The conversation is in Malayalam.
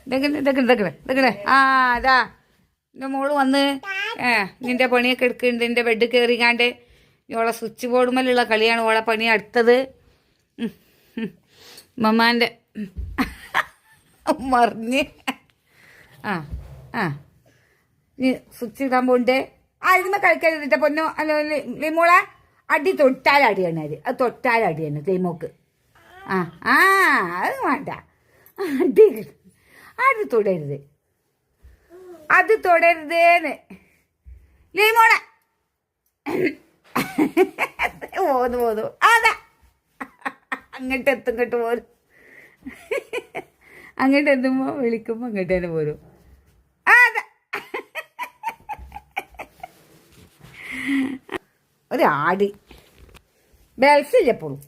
ഇതൊക്കെ ആ അതാ എൻ്റെ മോള് വന്ന് നിൻ്റെ പണിയൊക്കെ എടുക്കുന്നുണ്ട് എൻ്റെ ബെഡ് കയറിക്കാണ്ട് ഓളെ സ്വിച്ച് ബോർഡ് മേലുള്ള കളിയാണ് ഓളെ പണി അടുത്തത് മമ്മാൻ്റെ മറിഞ്ഞ് ആ ആ നീ സ്വിച്ച് ഇടാൻ പോണ്ടേ ഇരുന്ന് കളിക്കരുതിട്ട പൊന്നോ അല്ലോ ലിമോളെ അടി തൊട്ടാലടിയാണ് അത് തൊട്ടാലടിയാണ് ലൈമോക്ക് ആ ആ അത് വേണ്ട അടി അത് തൊടരുത് അത് തൊടരുതേന്ന് ലൈമോളെ പോന്നു അതാ അങ്ങോട്ട് എത്തും ഇങ്ങോട്ട് പോരും അങ്ങോട്ട് എത്തുമ്പോൾ വിളിക്കുമ്പോൾ അങ്ങോട്ട് തന്നെ പോരും അതാ ഒരു ആടി ബെൽസില്ല എപ്പോഴും